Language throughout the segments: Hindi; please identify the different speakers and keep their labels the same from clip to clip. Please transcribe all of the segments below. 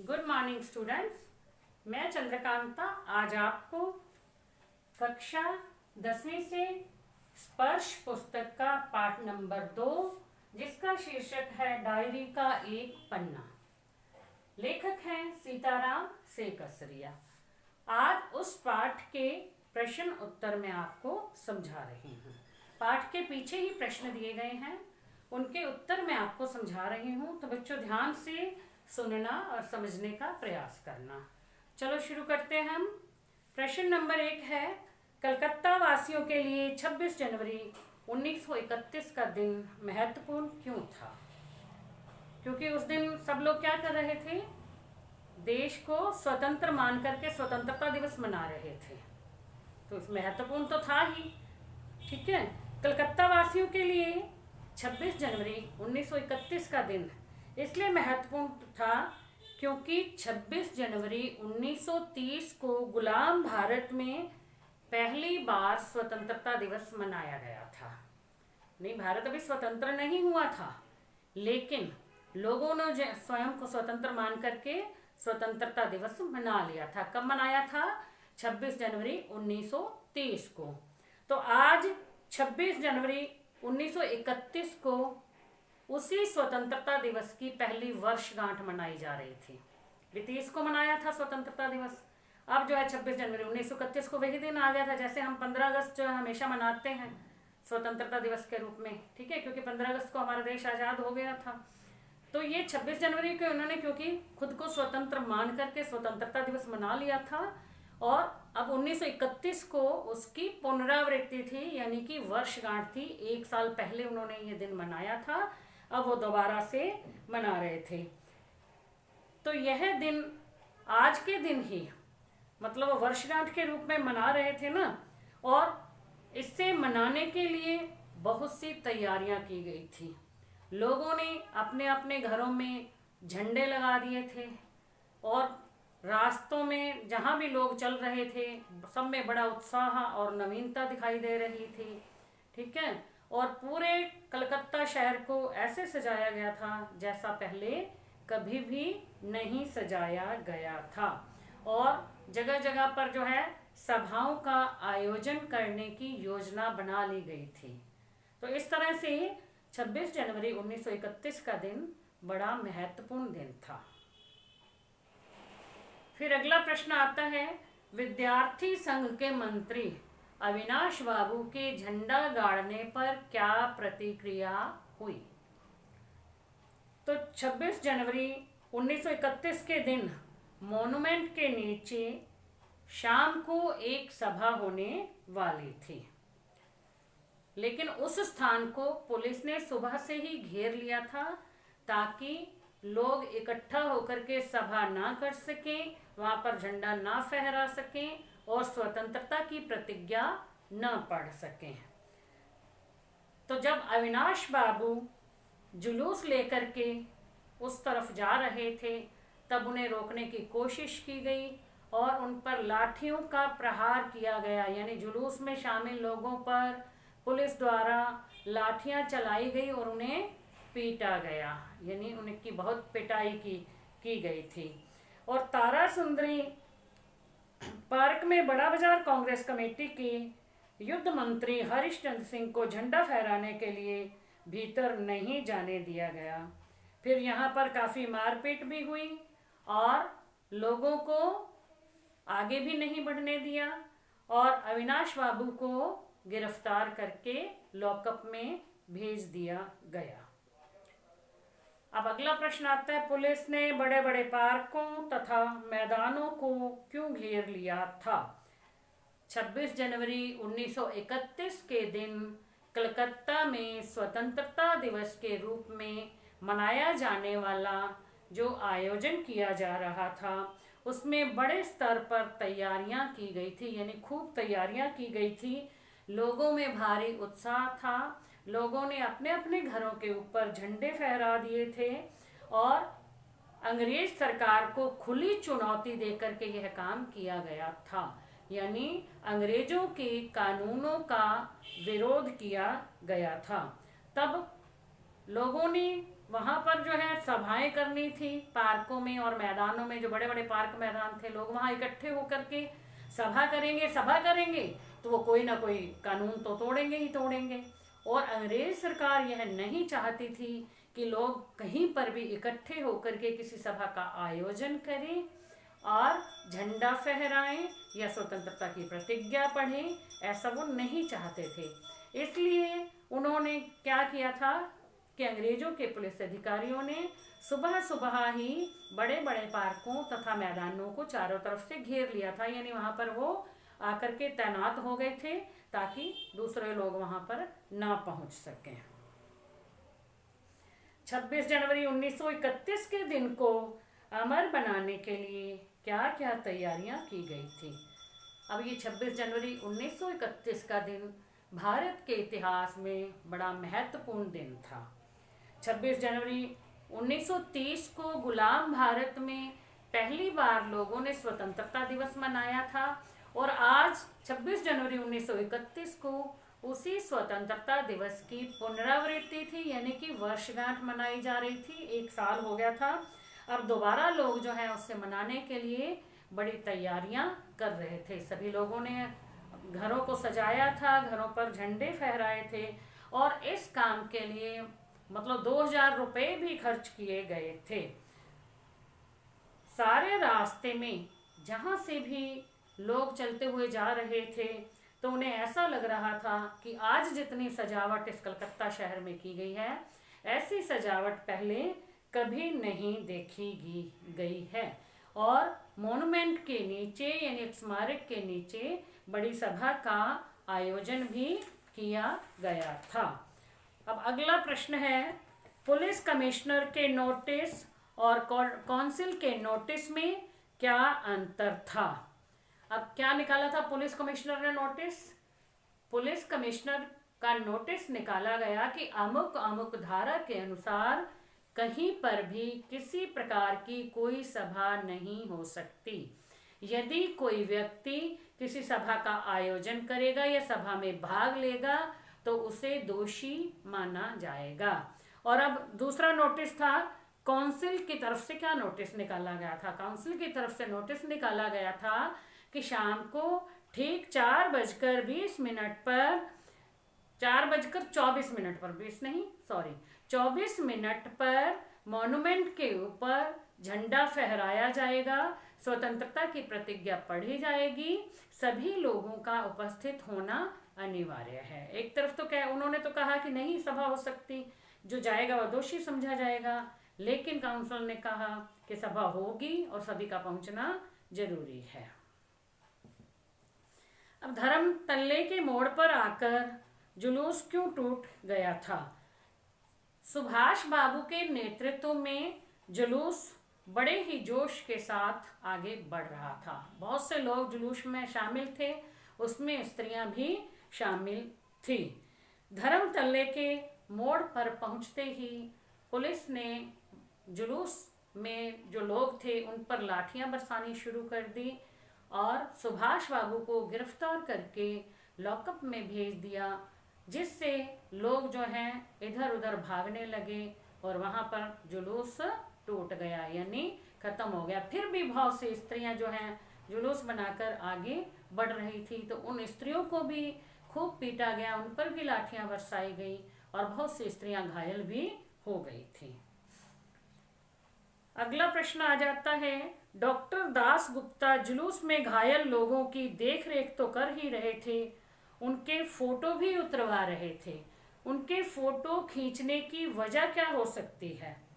Speaker 1: Good morning students. मैं चंद्रकांता आज आपको कक्षा 10वीं से स्पर्श पुस्तक का पाठ नंबर 2 जिसका शीर्षक है डायरी का एक पन्ना, लेखक हैं सीताराम सेकसरिया। आज उस पाठ के प्रश्न उत्तर में आपको समझा रही हूँ। पाठ के पीछे ही प्रश्न दिए गए हैं, उनके उत्तर मैं आपको समझा रही हूँ, तो बच्चों ध्यान से सुनना और समझने का प्रयास करना। चलो शुरू करते हैं हम। प्रश्न नंबर 1 है, कलकत्ता वासियों के लिए 26 जनवरी 1931 का दिन महत्वपूर्ण क्यों था? क्योंकि उस दिन सब लोग क्या कर रहे थे? देश को स्वतंत्र मान करके स्वतंत्रता दिवस मना रहे थे, तो महत्वपूर्ण तो था ही। ठीक है, कलकत्ता वासियों के लिए 26 जनवरी 1931 का दिन इसलिए महत्वपूर्ण था क्योंकि 26 जनवरी 1930 को गुलाम भारत में पहली बार स्वतंत्रता दिवस मनाया गया था। नहीं, भारत अभी स्वतंत्र नहीं हुआ था, लेकिन लोगों ने स्वयं को स्वतंत्र मान करके स्वतंत्रता दिवस मना लिया था। कब मनाया था? 26 जनवरी 1930 को। तो आज 26 जनवरी 1931 को उसी स्वतंत्रता दिवस की पहली वर्षगांठ मनाई जा रही थी। 30 को मनाया था स्वतंत्रता दिवस, अब जो है 26 जनवरी 1931 को वही दिन आ गया था। जैसे हम 15 अगस्त जो है हमेशा मनाते हैं स्वतंत्रता दिवस के रूप में, ठीक है, क्योंकि 15 अगस्त को हमारा देश आज़ाद हो गया था। तो ये 26 जनवरी को उन्होंने क्योंकि खुद को स्वतंत्र मान करके स्वतंत्रता दिवस मना लिया था, और अब 1931 को उसकी पुनरावृत्ति थी, यानी कि वर्षगांठ थी। 1 साल पहले उन्होंने ये दिन मनाया था, अब वो दोबारा से मना रहे थे। तो यह दिन आज के दिन ही, मतलब वो वर्षगांठ के रूप में मना रहे थे ना, और इससे मनाने के लिए बहुत सी तैयारियां की गई थी। लोगों ने अपने अपने घरों में झंडे लगा दिए थे, और रास्तों में जहाँ भी लोग चल रहे थे सब में बड़ा उत्साह और नवीनता दिखाई दे रही थी। ठीक है, और पूरे कलकत्ता शहर को ऐसे सजाया गया था जैसा पहले कभी भी नहीं सजाया गया था, और जगह जगह पर जो है सभाओं का आयोजन करने की योजना बना ली गई थी। तो इस तरह से 26 जनवरी 1931 का दिन बड़ा महत्वपूर्ण दिन था। फिर अगला प्रश्न आता है, विद्यार्थी संघ के मंत्री अविनाश बाबू के झंडा गाड़ने पर क्या प्रतिक्रिया हुई? तो 26 जनवरी 1931 के दिन मॉन्यूमेंट के नीचे शाम को एक सभा होने वाली थी, लेकिन उस स्थान को पुलिस ने सुबह से ही घेर लिया था ताकि लोग इकट्ठा होकर के सभा ना कर सकें, वहां पर झंडा ना फहरा सकें और स्वतंत्रता की प्रतिज्ञा न पढ़ सकें। तो जब अविनाश बाबू जुलूस लेकर के उस तरफ जा रहे थे, तब उन्हें रोकने की कोशिश की गई और उन पर लाठियों का प्रहार किया गया, यानी जुलूस में शामिल लोगों पर पुलिस द्वारा लाठियां चलाई गई और उन्हें पीटा गया, यानी उनकी बहुत पिटाई की गई थी। और तारा सुंदरी पार्क में बड़ा बाजार कांग्रेस कमेटी के युद्ध मंत्री हरिश्चंद्र सिंह को झंडा फहराने के लिए भीतर नहीं जाने दिया गया। फिर यहाँ पर काफ़ी मारपीट भी हुई और लोगों को आगे भी नहीं बढ़ने दिया, और अविनाश बाबू को गिरफ्तार करके लॉकअप में भेज दिया गया। अब अगला प्रश्न आता है, पुलिस ने बड़े बड़े पार्कों तथा मैदानों को क्यों घेर लिया था? 26 जनवरी 1931 के दिन कलकत्ता में स्वतंत्रता दिवस के रूप में मनाया जाने वाला जो आयोजन किया जा रहा था, उसमें बड़े स्तर पर तैयारियां की गई थी, यानी खूब तैयारियां की गई थी। लोगों में भारी उत्साह था, लोगों ने अपने अपने घरों के ऊपर झंडे फहरा दिए थे, और अंग्रेज सरकार को खुली चुनौती देकर के यह काम किया गया था, यानी अंग्रेजों के कानूनों का विरोध किया गया था। तब लोगों ने वहां पर जो है सभाएं करनी थी पार्कों में और मैदानों में, जो बड़े बड़े पार्क मैदान थे, लोग वहां इकट्ठे होकर के सभा करेंगे तो वो कोई ना कोई कानून तो तोड़ेंगे ही तोड़ेंगे। और अंग्रेज सरकार यह नहीं चाहती थी कि लोग कहीं पर भी इकट्ठे होकर के किसी सभा का आयोजन करें और झंडा फहराएं या स्वतंत्रता की प्रतिज्ञा पढ़ें, ऐसा वो नहीं चाहते थे। इसलिए उन्होंने क्या किया था कि अंग्रेजों के पुलिस अधिकारियों ने सुबह सुबह ही बड़े बड़े पार्कों तथा मैदानों को चारों तरफ से घेर लिया था, यानी वहां पर वो आकर के तैनात हो गए थे ताकि दूसरे लोग वहां पर ना पहुंच सकें। 26 जनवरी 1931 के दिन को अमर बनाने के लिए क्या क्या तैयारियां की गई थी। अब ये 26 जनवरी 1931 का दिन भारत के इतिहास में बड़ा महत्वपूर्ण दिन था। 26 जनवरी 1930 को गुलाम भारत में पहली बार लोगों ने स्वतंत्रता दिवस मनाया था और आज 26 जनवरी 1931 को उसी स्वतंत्रता दिवस की पुनरावृत्ति थी, यानी कि वर्षगांठ मनाई जा रही थी। 1 साल हो गया था, अब दोबारा लोग जो है उससे मनाने के लिए बड़ी तैयारियां कर रहे थे। सभी लोगों ने घरों को सजाया था, घरों पर झंडे फहराए थे और इस काम के लिए मतलब 2000 रुपये भी खर्च किए गए थे। सारे रास्ते में जहाँ से भी लोग चलते हुए जा रहे थे तो उन्हें ऐसा लग रहा था कि आज जितनी सजावट इस कलकत्ता शहर में की गई है, ऐसी सजावट पहले कभी नहीं देखी गई है। और मॉन्यूमेंट के नीचे यानी स्मारक के नीचे बड़ी सभा का आयोजन भी किया गया था। अब अगला प्रश्न है, पुलिस कमिश्नर के नोटिस और काउंसिल के नोटिस में क्या अंतर था। अब क्या निकाला था पुलिस कमिश्नर ने नोटिस? पुलिस कमिश्नर का नोटिस निकाला गया कि अमुक अमुक धारा के अनुसार कहीं पर भी किसी प्रकार की कोई सभा नहीं हो सकती। यदि कोई व्यक्ति किसी सभा का आयोजन करेगा या सभा में भाग लेगा तो उसे दोषी माना जाएगा। और अब दूसरा नोटिस था काउंसिल की तरफ से। क्या नोटिस निकाला गया था? काउंसिल की तरफ से नोटिस निकाला गया था कि शाम को ठीक 4:20 पर 24 मिनट पर मॉन्यूमेंट के ऊपर झंडा फहराया जाएगा, स्वतंत्रता की प्रतिज्ञा पढ़ी जाएगी, सभी लोगों का उपस्थित होना अनिवार्य है। एक तरफ तो क्या उन्होंने तो कहा कि नहीं सभा हो सकती, जो जाएगा वह दोषी समझा जाएगा, लेकिन काउंसिल ने कहा कि सभा होगी और सभी का पहुंचना जरूरी है। अब धर्म तल्ले के मोड़ पर आकर जुलूस क्यों टूट गया था? सुभाष बाबू के नेतृत्व में जुलूस बड़े ही जोश के साथ आगे बढ़ रहा था। बहुत से लोग जुलूस में शामिल थे, उसमें स्त्रियां भी शामिल थी। धर्म तल्ले के मोड़ पर पहुंचते ही पुलिस ने जुलूस में जो लोग थे उन पर लाठियां बरसानी शुरू कर दी और सुभाष बाबू को गिरफ्तार करके लॉकअप में भेज दिया, जिससे लोग जो हैं इधर उधर भागने लगे और वहां पर जुलूस टूट गया, यानी खत्म हो गया। फिर भी बहुत सी स्त्रियां जो हैं जुलूस बनाकर आगे बढ़ रही थी, तो उन स्त्रियों को भी खूब पीटा गया, उन पर भी लाठियां बरसाई गई और बहुत सी स्त्रियां घायल भी हो गई थी। अगला प्रश्न आ जाता है, डॉक्टर दास गुप्ता जुलूस में घायल लोगों की देखरेख तो कर ही रहे थे, उनके फोटो भी उतरवा रहे थे। उनके फोटो खींचने की वजह क्या हो सकती है?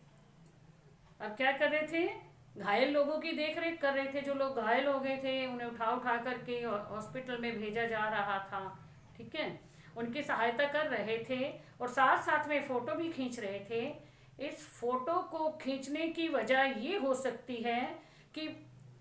Speaker 1: अब क्या कर रहे थे? घायल लोगों की देखरेख कर रहे थे। जो लोग घायल हो गए थे उन्हें उठा करके हॉस्पिटल में भेजा जा रहा था, ठीक है, उनकी सहायता कर रहे थे और साथ साथ में फोटो भी खींच रहे थे। इस फोटो को खींचने की वजह ये हो सकती है कि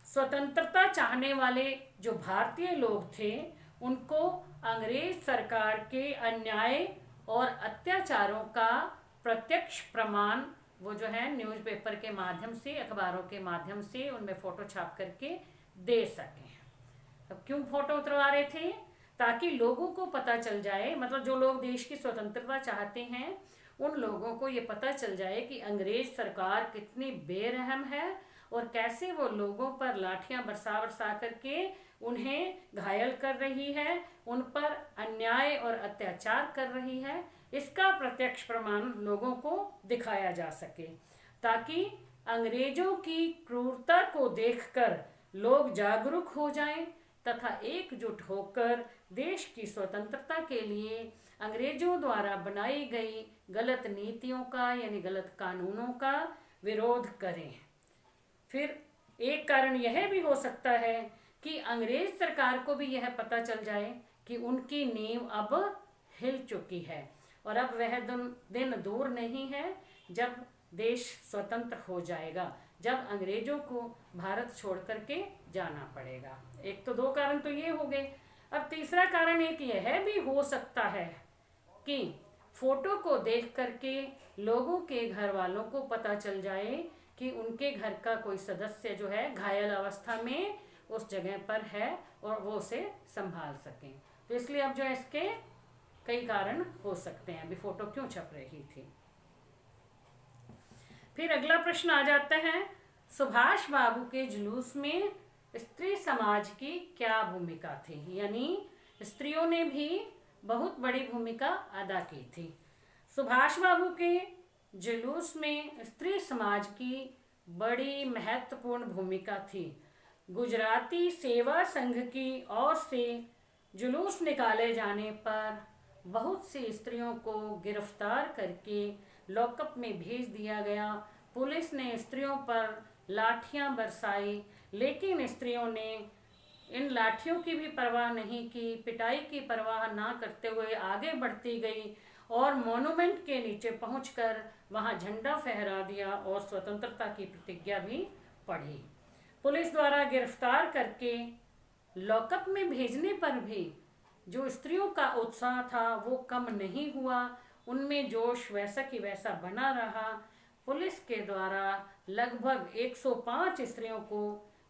Speaker 1: स्वतंत्रता चाहने वाले जो भारतीय लोग थे उनको अंग्रेज सरकार के अन्याय और अत्याचारों का प्रत्यक्ष प्रमाण वो जो है न्यूज़पेपर के माध्यम से, अखबारों के माध्यम से उनमें फोटो छाप करके दे सकें। अब क्यों फोटो उतरवा रहे थे? ताकि लोगों को पता चल जाए, मतलब जो लोग देश की स्वतंत्रता चाहते हैं उन लोगों को ये पता चल जाए कि अंग्रेज सरकार कितनी बेरहम है और कैसे वो लोगों पर लाठियां बरसा बरसा करके उन्हें घायल कर रही है, उन पर अन्याय और अत्याचार कर रही है। इसका प्रत्यक्ष प्रमाण लोगों को दिखाया जा सके, ताकि अंग्रेजों की क्रूरता को देखकर लोग जागरूक हो जाएं तथा एकजुट होकर देश की स्वतंत्रता के लिए अंग्रेजों द्वारा बनाई गई गलत नीतियों का यानी गलत कानूनों का विरोध करें। फिर एक कारण यह भी हो सकता है कि अंग्रेज सरकार को भी यह पता चल जाए कि उनकी नींव अब हिल चुकी है और अब वह दिन दूर नहीं है जब देश स्वतंत्र हो जाएगा, जब अंग्रेजों को भारत छोड़ करके जाना पड़ेगा। एक तो दो कारण तो ये हो गए। अब तीसरा कारण एक यह भी हो सकता है कि फोटो को देख करके लोगों के घर वालों को पता चल जाए कि उनके घर का कोई सदस्य जो है घायल अवस्था में उस जगह पर है और वो उसे संभाल सकें। तो इसलिए अब जो है इसके कई कारण हो सकते हैं। अभी फोटो क्यों छप रही थी। फिर अगला प्रश्न आ जाता है, सुभाष बाबू के जुलूस में स्त्री समाज की क्या भूमिका थी, यानी स्त्रियों ने भी बहुत बड़ी भूमिका अदा की थी। सुभाष बाबू के जुलूस में स्त्री समाज की बड़ी महत्वपूर्ण भूमिका थी। गुजराती सेवा संघ की ओर से जुलूस निकाले जाने पर बहुत सी स्त्रियों को गिरफ्तार करके लॉकअप में भेज दिया गया। पुलिस ने स्त्रियों पर लाठियां बरसाई, लेकिन स्त्रियों ने इन लाठियों की भी परवाह नहीं की, पिटाई की परवाह ना करते हुए आगे बढ़ती गई और मॉन्यूमेंट के नीचे पहुंचकर वहां झंडा फहरा दिया और स्वतंत्रता की प्रतिज्ञा भी पढ़ी। पुलिस द्वारा गिरफ्तार करके लॉकअप में भेजने पर भी जो स्त्रियों का उत्साह था वो कम नहीं हुआ, उनमें जोश वैसा कि वैसा बना रहा। पुलिस के द्वारा लगभग 105 स्त्रियों को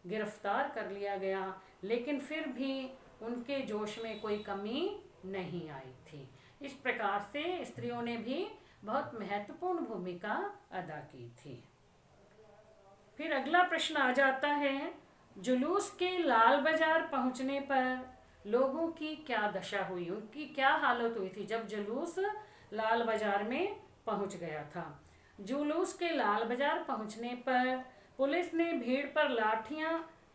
Speaker 1: गिरफ्तार कर लिया गया, लेकिन फिर भी उनके जोश में कोई कमी नहीं आई थी। इस प्रकार से स्त्रियों ने भी बहुत महत्वपूर्ण भूमिका अदा की थी। फिर अगला प्रश्न आ जाता है, जुलूस के लाल बाजार पहुंचने पर लोगों की क्या दशा हुई, उनकी क्या हालत हुई थी जब जुलूस लाल बाजार में पहुंच गया था। जुलूस के लाल बाजार पहुंचने पर पुलिस ने भीड़ पर लाठियां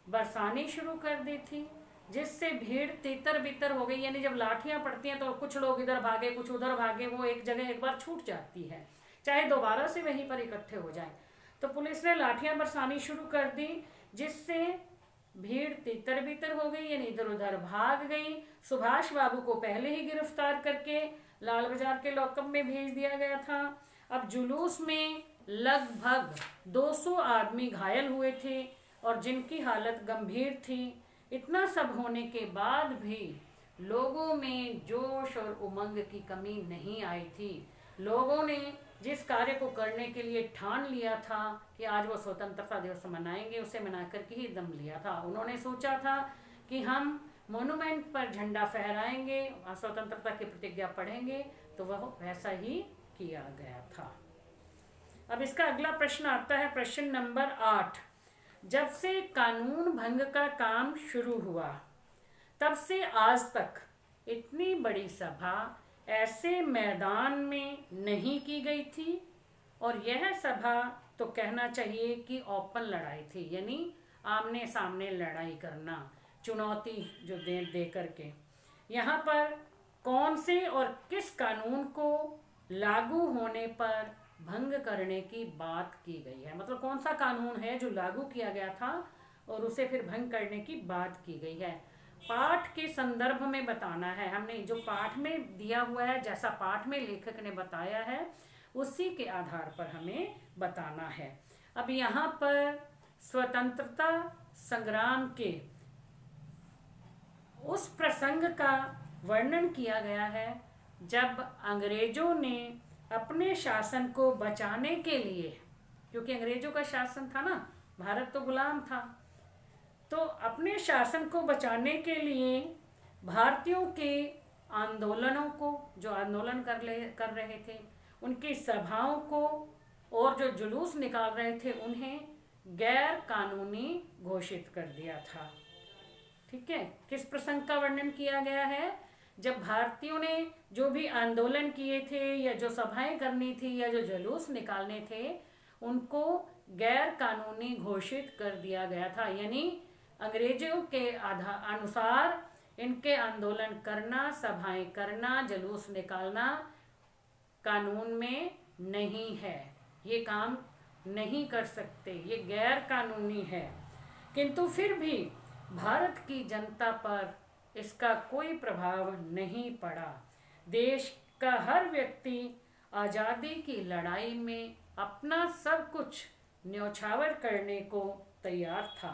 Speaker 1: बरसानी शुरू कर दी थी, जिससे भीड़ तितर बितर हो गई। यानी जब लाठियां पड़ती हैं तो कुछ लोग इधर भागे कुछ उधर भागे, वो एक जगह एक बार छूट जाती है, चाहे दोबारा से वहीं पर इकट्ठे हो जाए। तो पुलिस ने लाठियां बरसानी शुरू कर दी, जिससे भीड़ तितर बितर हो गई, यानी इधर उधर भाग गई। सुभाष बाबू को पहले ही गिरफ्तार करके लाल बाजार के लॉकअप में भेज दिया गया था। अब जुलूस में लगभग 200 आदमी घायल हुए थे और जिनकी हालत गंभीर थी। इतना सब होने के बाद भी लोगों में जोश और उमंग की कमी नहीं आई थी। लोगों ने जिस कार्य को करने के लिए ठान लिया था कि आज वो स्वतंत्रता दिवस मनाएंगे, उसे मना करके ही दम लिया था। उन्होंने सोचा था कि हम मॉन्यूमेंट पर झंडा फहराएंगे, स्वतंत्रता की प्रतिज्ञा पढ़ेंगे, तो वह वैसा ही किया गया था। अब इसका अगला प्रश्न आता है, प्रश्न नंबर 8। जब से कानून भंग का काम शुरू हुआ तब से आज तक इतनी बड़ी सभा ऐसे मैदान में नहीं की गई थी, और यह सभा तो कहना चाहिए कि ओपन लड़ाई थी, यानी आमने सामने लड़ाई करना, चुनौती जो दे करके। यहाँ पर कौन से और किस कानून को लागू होने पर भंग करने की बात की गई है, मतलब कौन सा कानून है जो लागू किया गया था और उसे फिर भंग करने की बात की गई है। पाठ के संदर्भ में बताना है हमने, जो पाठ में दिया हुआ है, जैसा पाठ में लेखक ने बताया है उसी के आधार पर हमें बताना है। अब यहाँ पर स्वतंत्रता संग्राम के उस प्रसंग का वर्णन किया गया है जब अंग्रेजों ने अपने शासन को बचाने के लिए, क्योंकि अंग्रेजों का शासन था ना, भारत तो गुलाम था, तो अपने शासन को बचाने के लिए भारतीयों के आंदोलनों को, जो आंदोलन कर रहे थे, उनकी सभाओं को और जो जुलूस निकाल रहे थे उन्हें गैर कानूनी घोषित कर दिया था। ठीक है, किस प्रसंग का वर्णन किया गया है? जब भारतीयों ने जो भी आंदोलन किए थे या जो सभाएं करनी थी या जो जुलूस निकालने थे उनको गैर कानूनी घोषित कर दिया गया था। यानी अंग्रेजों के अनुसार इनके आंदोलन करना, सभाएं करना, जुलूस निकालना कानून में नहीं है, ये काम नहीं कर सकते, ये गैर कानूनी है। किंतु फिर भी भारत की जनता पर इसका कोई प्रभाव नहीं पड़ा। देश का हर व्यक्ति आज़ादी की लड़ाई में अपना सब कुछ न्यौछावर करने को तैयार था।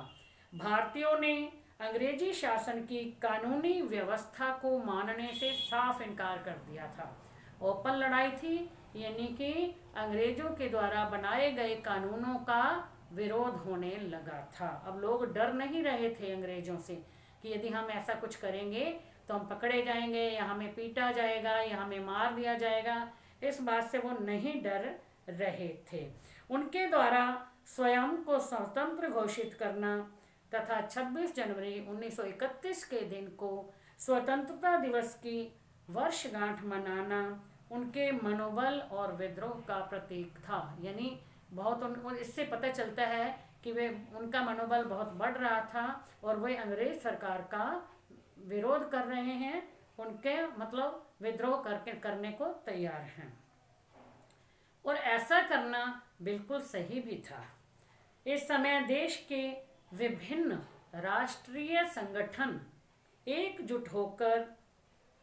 Speaker 1: भारतीयों ने अंग्रेजी शासन की कानूनी व्यवस्था को मानने से साफ इनकार कर दिया था। ओपन लड़ाई थी, यानी कि अंग्रेजों के द्वारा बनाए गए कानूनों का विरोध होने लगा था। अब लोग डर नहीं रहे थे अंग्रेजों से कि यदि हम ऐसा कुछ करेंगे तो हम पकड़े जाएंगे या हमें पीटा जाएगा या हमें मार दिया जाएगा। इस बात से वो नहीं डर रहे थे। उनके द्वारा स्वयं को स्वतंत्र घोषित करना तथा 26 जनवरी 1931 के दिन को स्वतंत्रता दिवस की वर्षगांठ मनाना उनके मनोबल और विद्रोह का प्रतीक था। यानी बहुत इससे पता चलता है कि वे उनका मनोबल बहुत बढ़ रहा था और वे अंग्रेज सरकार का विरोध कर रहे हैं, उनके मतलब विद्रोह करने को तैयार हैं। और ऐसा करना बिल्कुल सही भी था। इस समय देश के विभिन्न राष्ट्रीय संगठन एकजुट होकर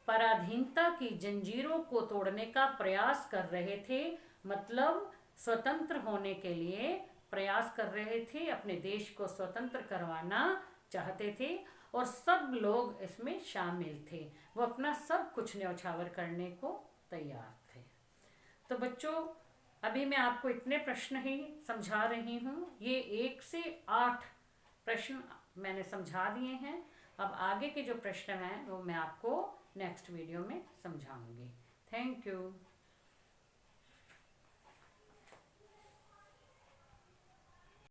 Speaker 1: पराधीनता की जंजीरों को तोड़ने का प्रयास कर रहे थे। मतलब स्वतंत्र होने के लिए प्रयास कर रहे थे, अपने देश को स्वतंत्र करवाना चाहते थे और सब लोग इसमें शामिल थे। वो अपना सब कुछ न्यौछावर करने को तैयार थे। तो बच्चों, अभी मैं आपको इतने प्रश्न ही समझा रही हूँ। ये 1 से 8 प्रश्न मैंने समझा दिए हैं। अब आगे के जो प्रश्न हैं वो मैं आपको नेक्स्ट वीडियो में समझाऊंगी। Thank you.